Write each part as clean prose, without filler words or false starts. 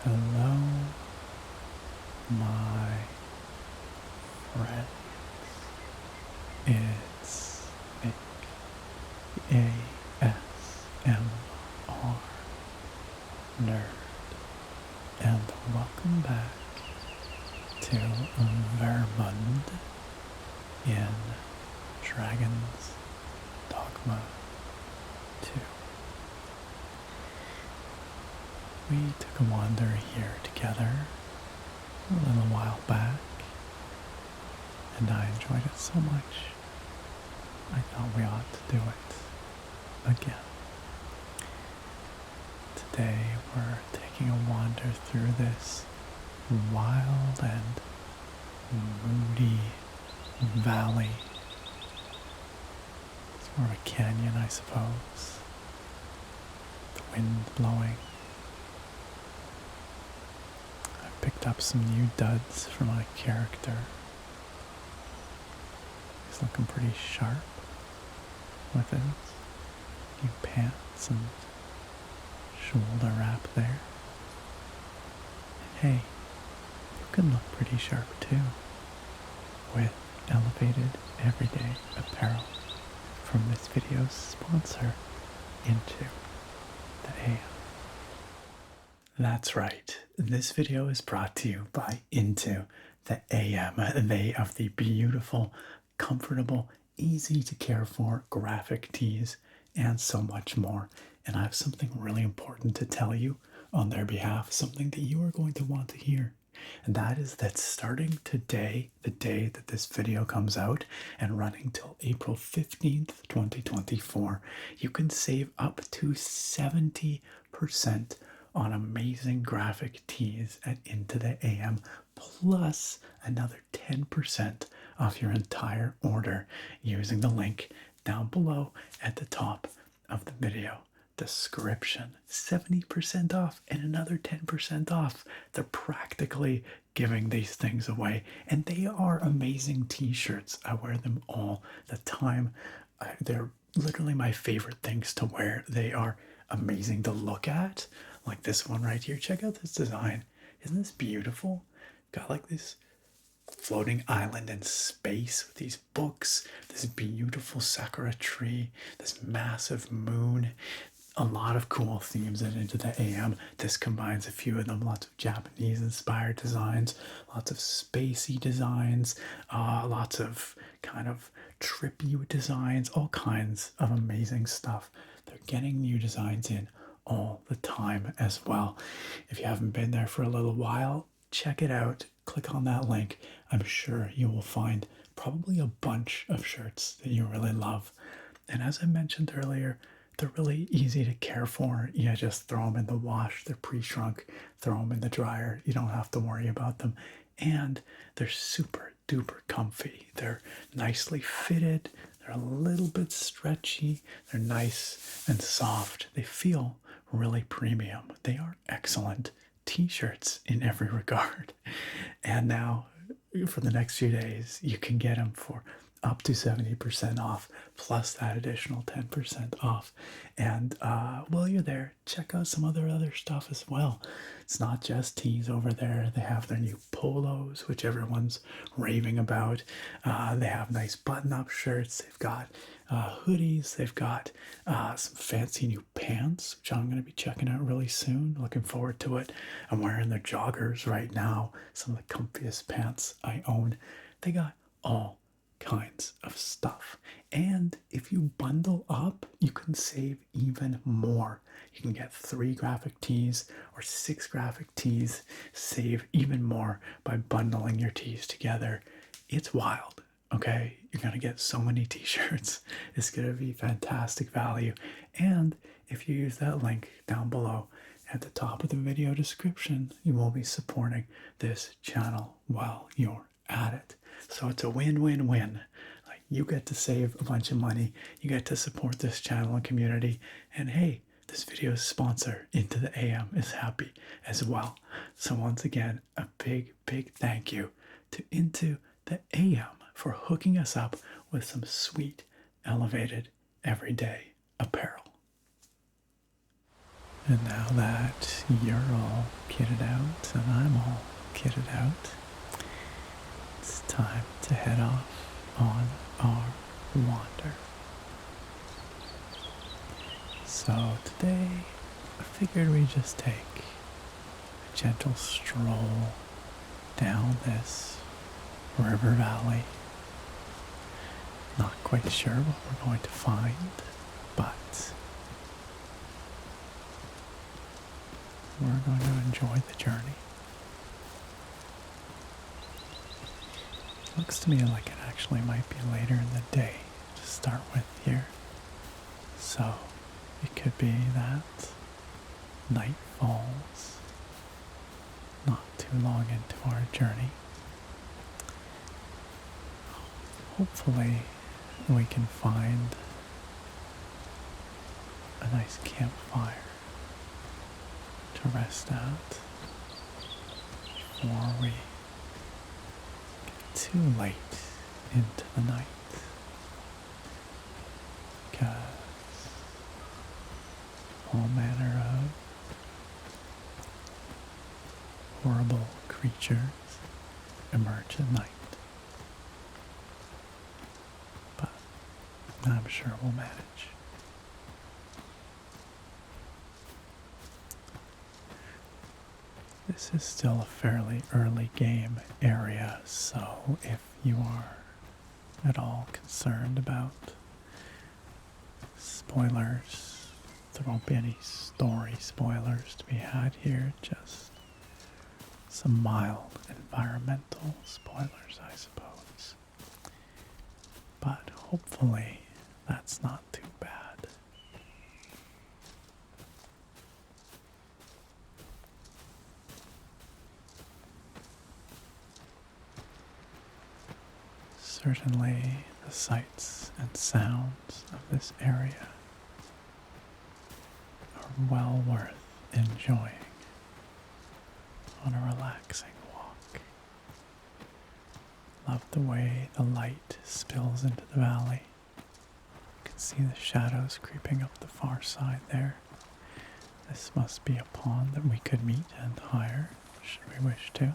Hello, my friends. It's me, ASMR Nerd, and welcome back to Vermund in Dragon's Dogma 2. We took a wander here together a little while back, and I enjoyed it so much I thought we ought to do it again. Today we're taking a wander through this wild and moody valley. It's more of a canyon, I suppose. The wind blowing. I picked up some new duds for my character. He's looking pretty sharp with his new pants and shoulder wrap there. And hey, you can look pretty sharp too with elevated everyday apparel from this video's sponsor, Into the AM. That's right, this video is brought to you by Into the AM. They have the beautiful, comfortable, easy to care for graphic tees and so much more. And I have something really important to tell you on their behalf, something that you are going to want to hear. And that is that starting today, the day that this video comes out, and running till April 15th, 2024, you can save up to 70% on amazing graphic tees at Into the AM, plus another 10% off your entire order using the link down below at the top of the video description. 70% off and another 10% off. They're practically giving these things away, and they are amazing t-shirts. I wear them all the time. They're literally my favorite things to wear. They are amazing to look at, like this one right here. Check out this design. Isn't this beautiful? Got like this floating island in space with these books, this beautiful sakura tree, this massive moon. A lot of cool themes into the AM. This combines a few of them, lots of Japanese inspired designs, lots of spacey designs, lots of kind of trippy designs, all kinds of amazing stuff. They're getting new designs in all the time as well. If you haven't been there for a little while, check it out. Click on that link. I'm sure you will find probably a bunch of shirts that you really love. And as I mentioned earlier, they're really easy to care for. You just throw them in the wash. They're pre-shrunk. Throw them in the dryer. You don't have to worry about them. And they're super duper comfy. They're nicely fitted. They're a little bit stretchy. They're nice and soft. They feel really premium. They are excellent t-shirts in every regard. And now for the next few days you can get them for up to 70% off plus that additional 10% off. And while you're there, check out some other stuff as well. It's not just tees over there. They have their new polos, which everyone's raving about. They have nice button-up shirts. They've got hoodies. They've got some fancy new pants, which I'm going to be checking out really soon. Looking forward to it. I'm wearing their joggers right now, some of the comfiest pants I own. They got all kinds of stuff. And if you bundle up, you can save even more. You can get 3 graphic tees or 6 graphic tees, save even more by bundling your tees together. It's wild. Okay, you're gonna get so many t-shirts. It's gonna be fantastic value. And if you use that link down below at the top of the video description, you will be supporting this channel while you're at it. So it's a win-win-win. Like, you get to save a bunch of money, you get to support this channel and community, and hey, this video's sponsor, Into the AM, is happy as well. So once again, a big thank you to Into the AM for hooking us up with some sweet, elevated, everyday apparel. And now that you're all kitted out and I'm all kitted out, it's time to head off on our wander. So today I figured we'd just take a gentle stroll down this river valley. Not quite sure what we're going to find, but we're going to enjoy the journey. Looks to me like it actually might be later in the day to start with here. So it could be that night falls not too long into our journey. Hopefully we can find a nice campfire to rest at before we get too late into the night, because all manner of horrible creatures emerge at night. But I'm sure we'll manage. This is still a fairly early game area, so if you are at all concerned about spoilers, there won't be any story spoilers to be had here, just some mild environmental spoilers, I suppose. But hopefully that's not too bad. Certainly the sights and sounds of this area are well worth enjoying on a relaxing walk. Love the way the light spills into the valley. You can see the shadows creeping up the far side there. This must be a pond that we could meet and hire, should we wish to.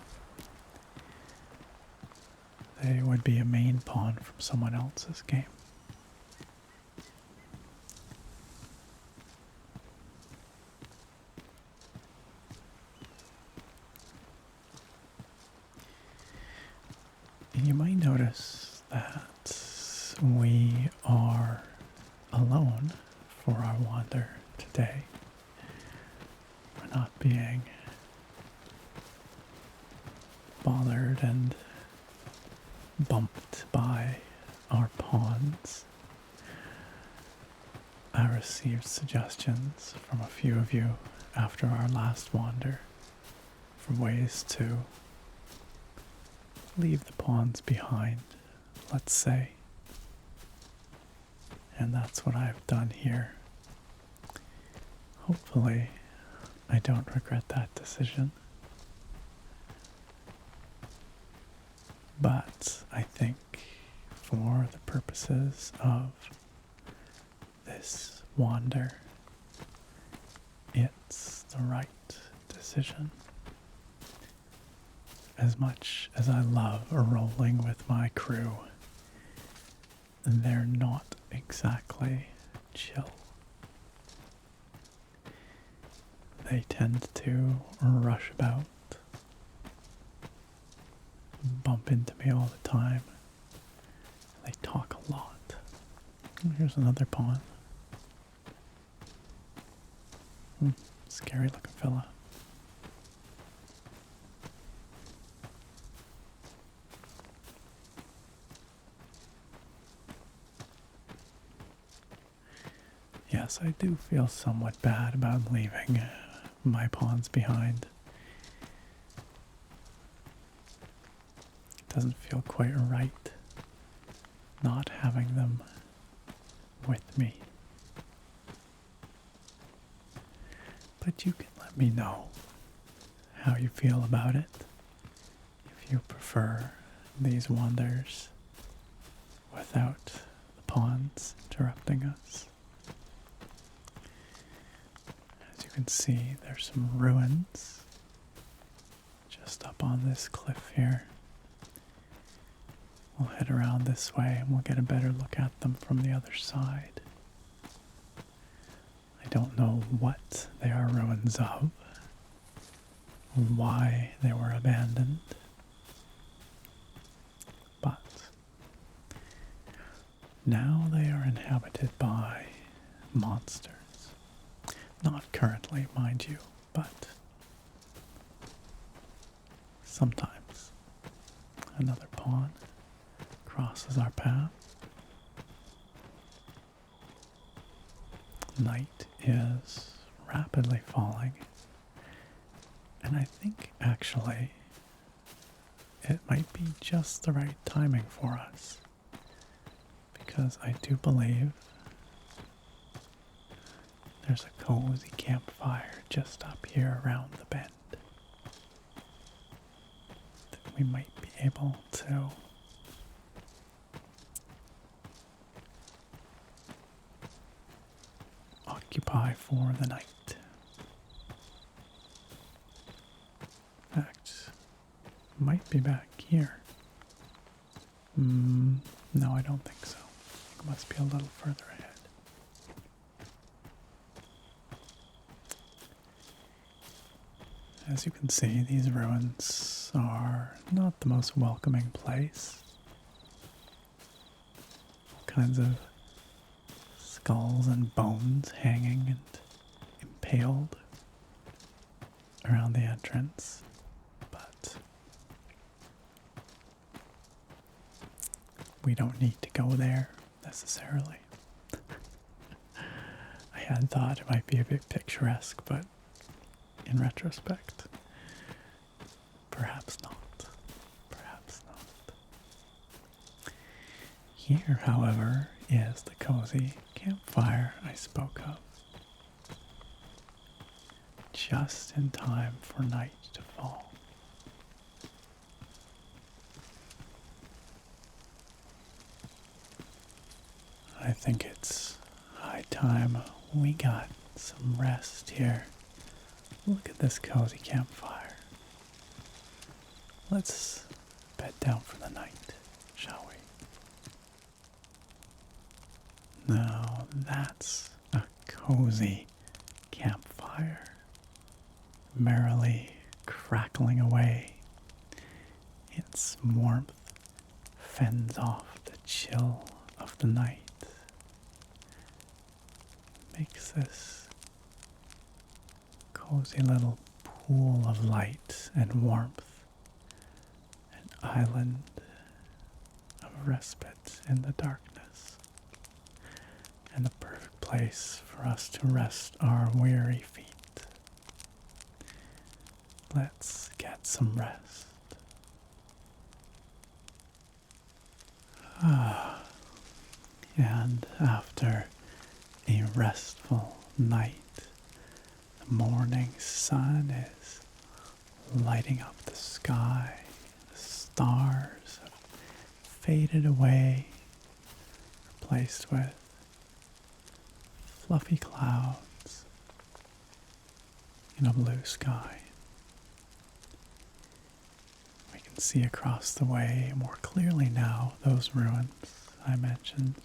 They would be a main pond from someone else's game. And you might notice that we are alone for our wander today. We're not being bothered and bumped by our pawns. I received suggestions from a few of you after our last wander for ways to leave the pawns behind, let's say. And that's what I've done here. Hopefully, I don't regret that decision. But I think for the purposes of this wander, it's the right decision. As much as I love rolling with my crew, they're not exactly chill. They tend to rush about, bump into me all the time. They talk a lot. Here's another pawn. Scary looking fella. Yes, I do feel somewhat bad about leaving my pawns behind. It doesn't feel quite right not having them with me. But you can let me know how you feel about it. If you prefer these wanders without the pawns interrupting us. As you can see there's some ruins just up on this cliff here. We'll head around this way and we'll get a better look at them from the other side. I don't know what they are ruins of, or why they were abandoned, but now they are inhabited by monsters. Not currently, mind you, but sometimes. Another pawn crosses our path. Night is rapidly falling, and I think actually it might be just the right timing for us, because I do believe there's a cozy campfire just up here around the bend that we might be able to occupy for the night. In fact, might be back here. No, I don't think so. It must be a little further ahead. As you can see, these ruins are not the most welcoming place. All kinds of skulls and bones hanging and impaled around the entrance, but we don't need to go there necessarily. I had thought it might be a bit picturesque, but in retrospect, perhaps not. Perhaps not. Here, however, is the cozy campfire I spoke of. Just in time for night to fall. I think it's high time we got some rest here. Look at this cozy campfire. Let's bed down for the night, shall we? Now that's a cozy campfire, merrily crackling away. Its warmth fends off the chill of the night, makes this cozy little pool of light and warmth, an island of respite in the darkness, and the perfect place for us to rest our weary feet. Let's get some rest. And after a restful night, the morning sun is lighting up the sky. The stars have faded away, replaced with fluffy clouds in a blue sky. We can see across the way more clearly now those ruins I mentioned.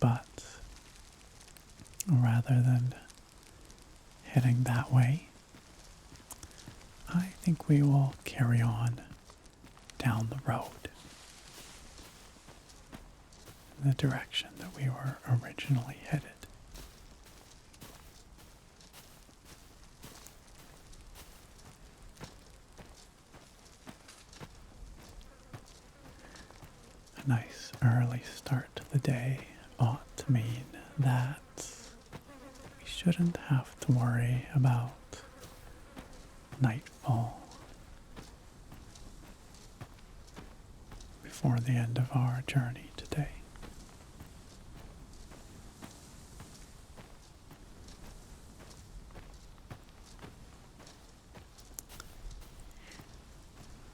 But rather than heading that way, I think we will carry on down the road in the direction that we were originally headed. A nice early start to the day ought to mean that we shouldn't have to worry about nightfall before the end of our journey today.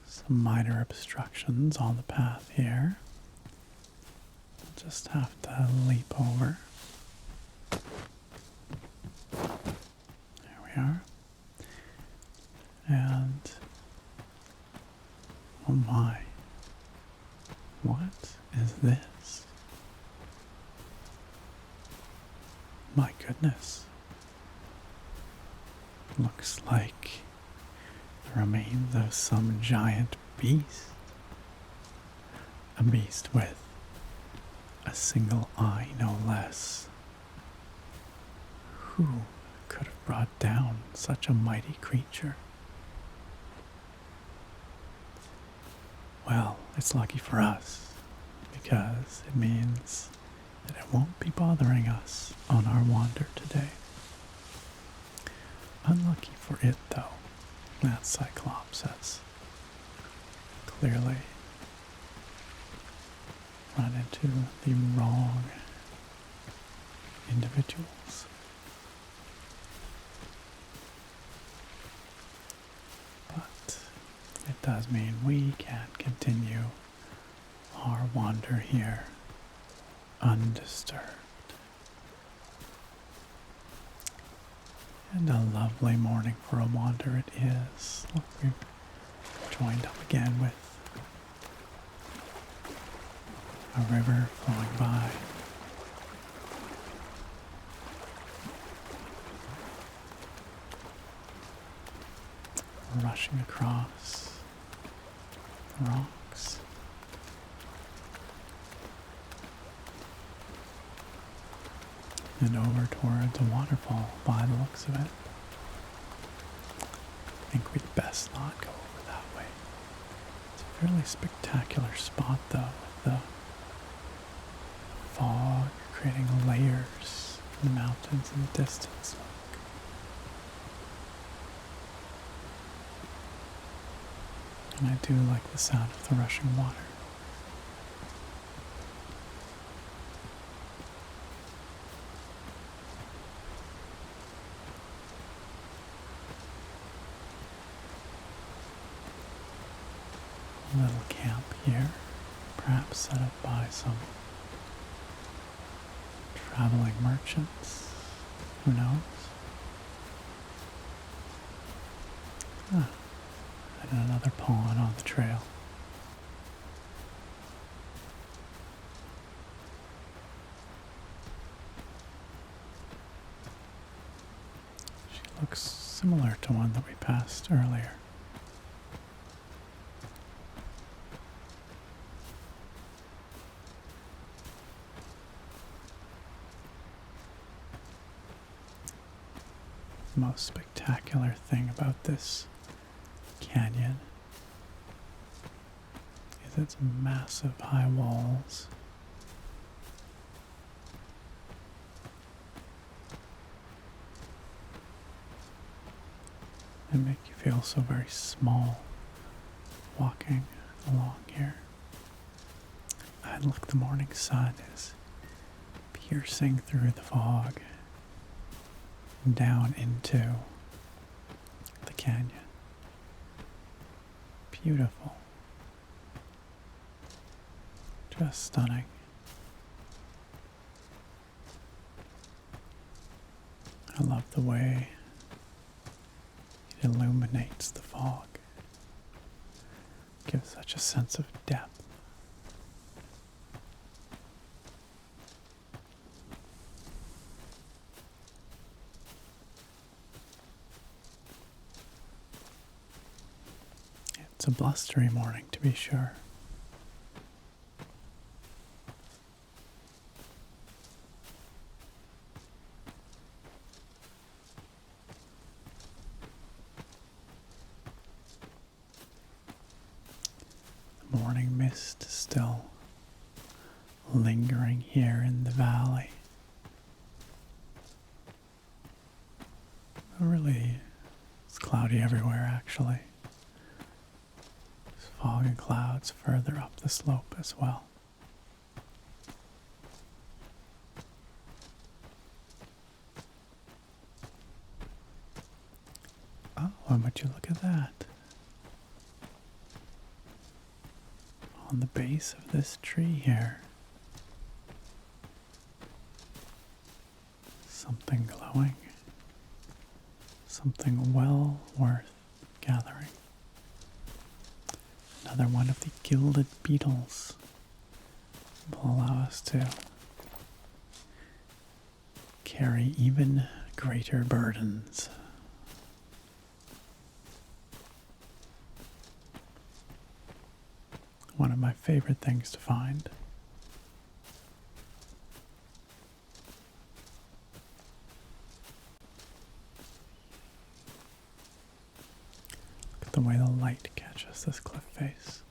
Some minor obstructions on the path here. We'll just have to leap over. we are. And oh my, what is this? My goodness. Looks like the remains of some giant beast. A beast with a single eye, no less. Who could have brought down such a mighty creature? Well, it's lucky for us, because it means that it won't be bothering us on our wander today. Unlucky for it, though, that Cyclops has clearly run into the wrong individuals. But it does mean we can continue our wander here undisturbed. And a lovely morning for a wander it is. Look, we've joined up again with a river flowing by. Rushing across the rocks. And over towards a waterfall by the looks of it. I think we'd best not go over that way. It's a fairly spectacular spot though, with the fog creating layers in the mountains in the distance. And I do like the sound of the rushing water. A little camp here, perhaps set up by some traveling merchants. Who knows? And another pawn on the trail. She looks similar to one that we passed earlier. The most spectacular thing about this canyon is its massive high walls. They make you feel so very small walking along here. And look, the morning sun is piercing through the fog down into the canyon. Beautiful. Just stunning. I love the way it illuminates the fog. Gives such a sense of depth. It's a blustery morning, to be sure. The morning mist is still lingering here in the valley. Really, it's cloudy everywhere, actually. Fog and clouds further up the slope as well. Oh, and would you look at that? On the base of this tree here, something glowing, Something well worth gathering. Another one of the gilded beetles will allow us to carry even greater burdens. One of my favorite things to find. Look at the way the light catches this cliff face.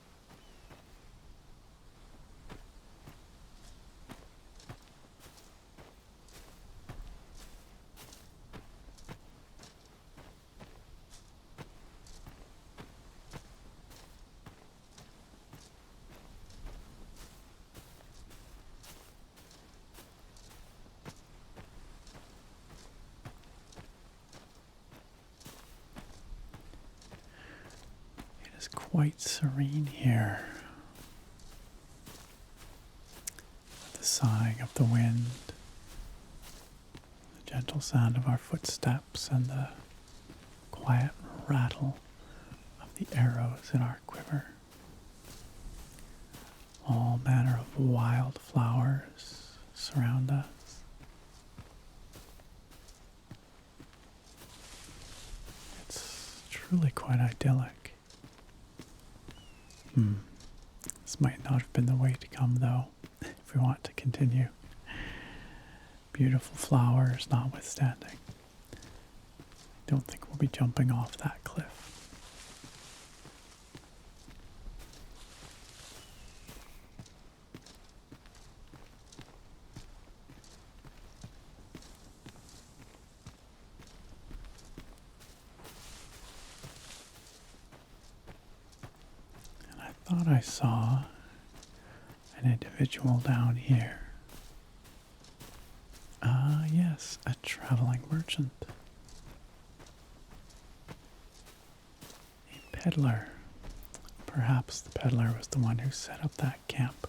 It is quite serene here. The sighing of the wind, the gentle sound of our footsteps, and the quiet rattle of the arrows in our quiver. All manner of wild flowers surround us. It's truly quite idyllic. This might not have been the way to come, though, if we want to continue. Beautiful flowers notwithstanding. Don't think we'll be jumping off that cliff. Thought I saw an individual down here. Yes, a traveling merchant. A peddler. Perhaps the peddler was the one who set up that camp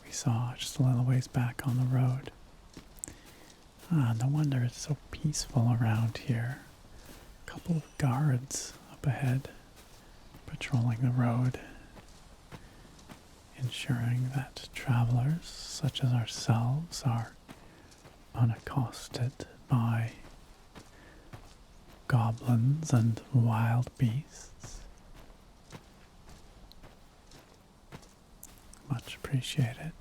we saw just a little ways back on the road. No wonder it's so peaceful around here. A couple of guards up ahead, patrolling the road, ensuring that travelers such as ourselves are unaccosted by goblins and wild beasts. Much appreciated.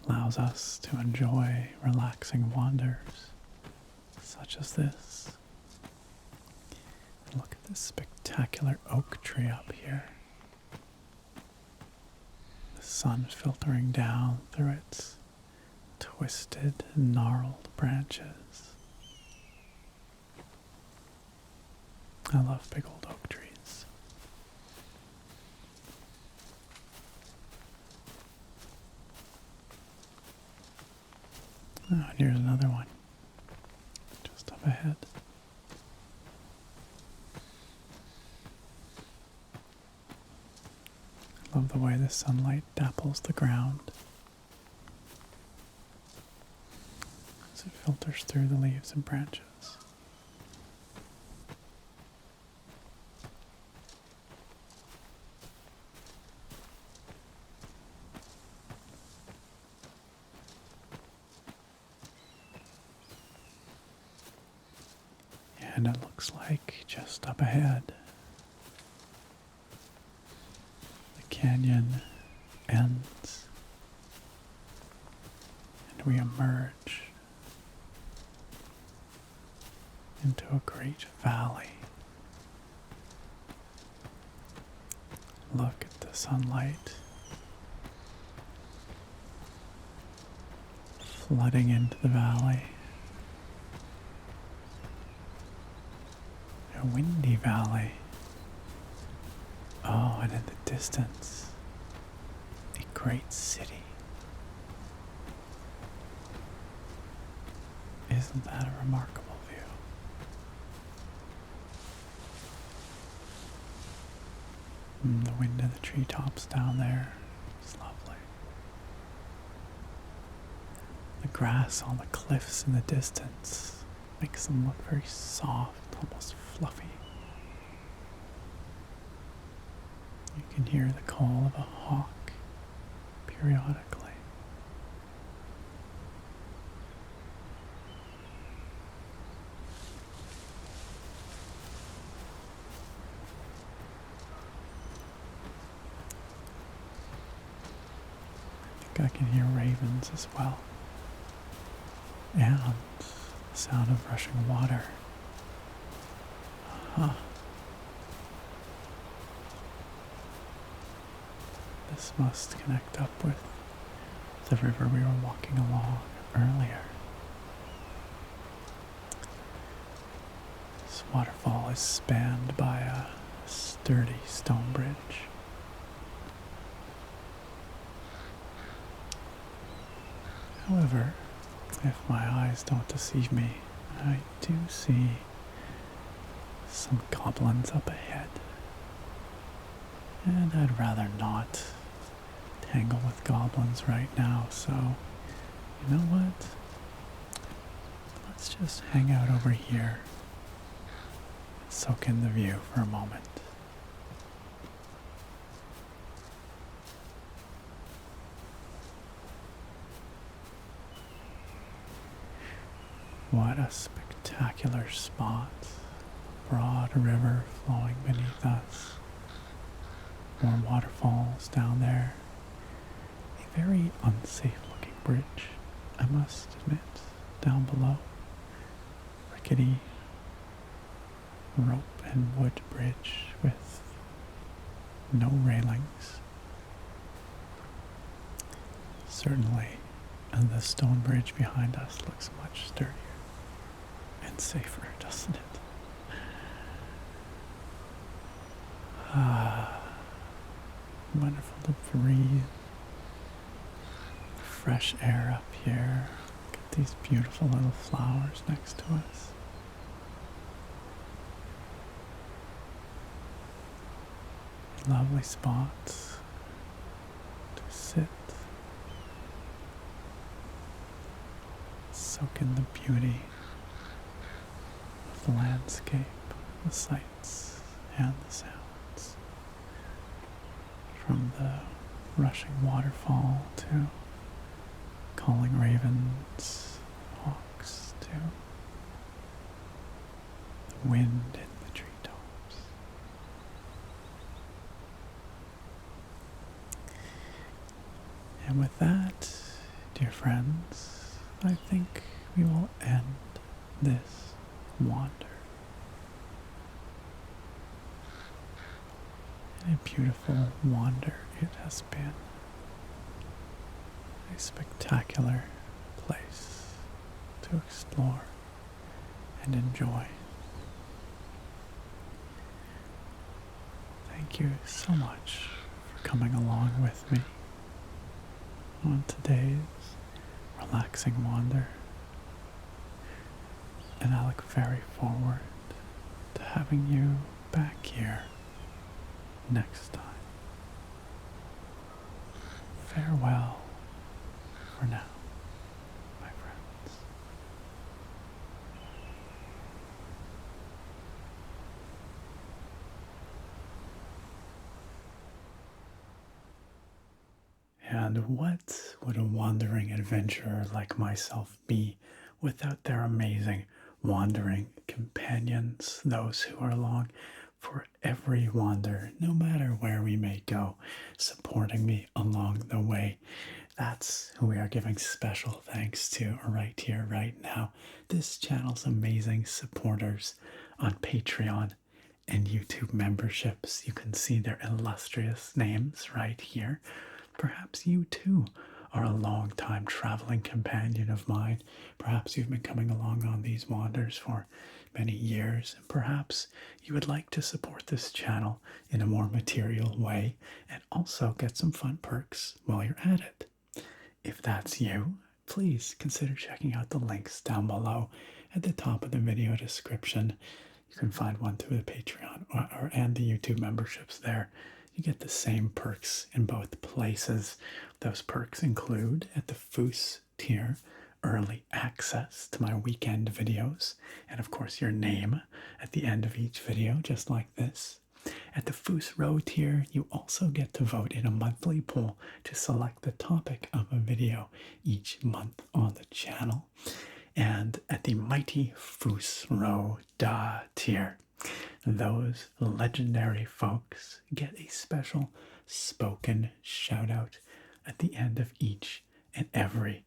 Allows us to enjoy relaxing wanders such as this. Look at this spectacular oak tree up here. The sun filtering down through its twisted, gnarled branches. I love big old oak trees. Oh, and here's another one, just up ahead. I love the way the sunlight dapples the ground as it filters through the leaves and branches. And it looks like just up ahead, the canyon ends, and we emerge into a great valley. Look at the sunlight flooding into the valley. A windy valley. Oh, and in the distance, a great city. Isn't that a remarkable view? The wind in the treetops down there is lovely. The grass on the cliffs in the distance makes them look very soft, almost fluffy. You can hear the call of a hawk periodically. I think I can hear ravens as well. And the sound of rushing water. Uh-huh. This must connect up with the river we were walking along earlier. This waterfall is spanned by a sturdy stone bridge. However, if my eyes don't deceive me, I do see some goblins up ahead. And I'd rather not tangle with goblins right now, so you know what? Let's just hang out over here and soak in the view for a moment. What a spectacular spot. Broad river flowing beneath us. More waterfalls down there. A very unsafe looking bridge, I must admit, down below. Rickety rope and wood bridge with no railings. Certainly, and the stone bridge behind us looks much sturdier and safer, doesn't it? Wonderful to breathe. Fresh air up here. Look at these beautiful little flowers next to us. Lovely spots to sit. Soak in the beauty of the landscape, the sights, and the sounds. From the rushing waterfall to calling ravens, hawks, to the wind in the treetops. And with that, dear friends, I think we will end this wander. And a beautiful wander it has been. A spectacular place to explore and enjoy. Thank you so much for coming along with me on today's relaxing wander. And I look very forward to having you back here next time. Farewell for now, my friends. And what would a wandering adventurer like myself be without their amazing wandering companions, those who are along for every wander, no matter where we may go, supporting me along the way. That's who we are giving special thanks to right here, right now. This channel's amazing supporters on Patreon and YouTube memberships. You can see their illustrious names right here. Perhaps you too are a long-time traveling companion of mine. Perhaps you've been coming along on these wanders for many years, and perhaps you would like to support this channel in a more material way and also get some fun perks while you're at it. If that's you, please consider checking out the links down below at the top of the video description. You can find one through the Patreon and the YouTube memberships there. You get the same perks in both places. Those perks include, at the Foos tier, early access to my weekend videos, and of course your name at the end of each video, just like this. At the Foos Row tier, you also get to vote in a monthly poll to select the topic of a video each month on the channel. And at the Mighty Foos Row Da tier, those legendary folks get a special spoken shout out at the end of each and every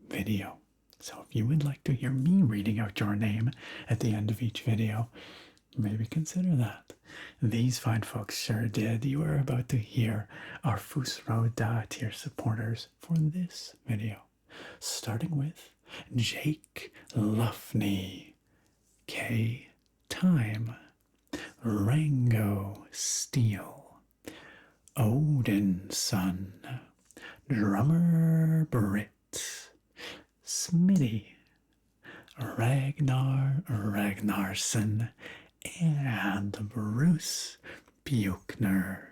video. So if you would like to hear me reading out your name at the end of each video, maybe consider that. These fine folks sure did. You are about to hear our Foos Da tier supporters for this video, starting with Jake Luffney, K Time, Rango Steel, Odin Son, Drummer Brit, Smitty, Ragnar Ragnarsson, and Bruce Buchner.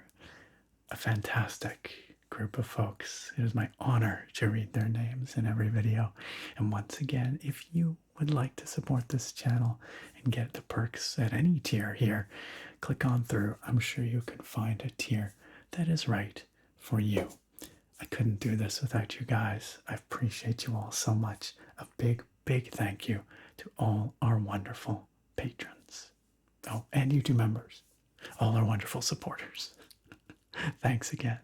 A fantastic group of folks. It is my honor to read their names in every video. And once again, if you would like to support this channel and get the perks at any tier here, click on through. I'm sure you can find a tier that is right for you. I couldn't do this without you guys. I appreciate you all so much. A big, big thank you to all our wonderful patrons. Oh, and YouTube members, all our wonderful supporters. Thanks again.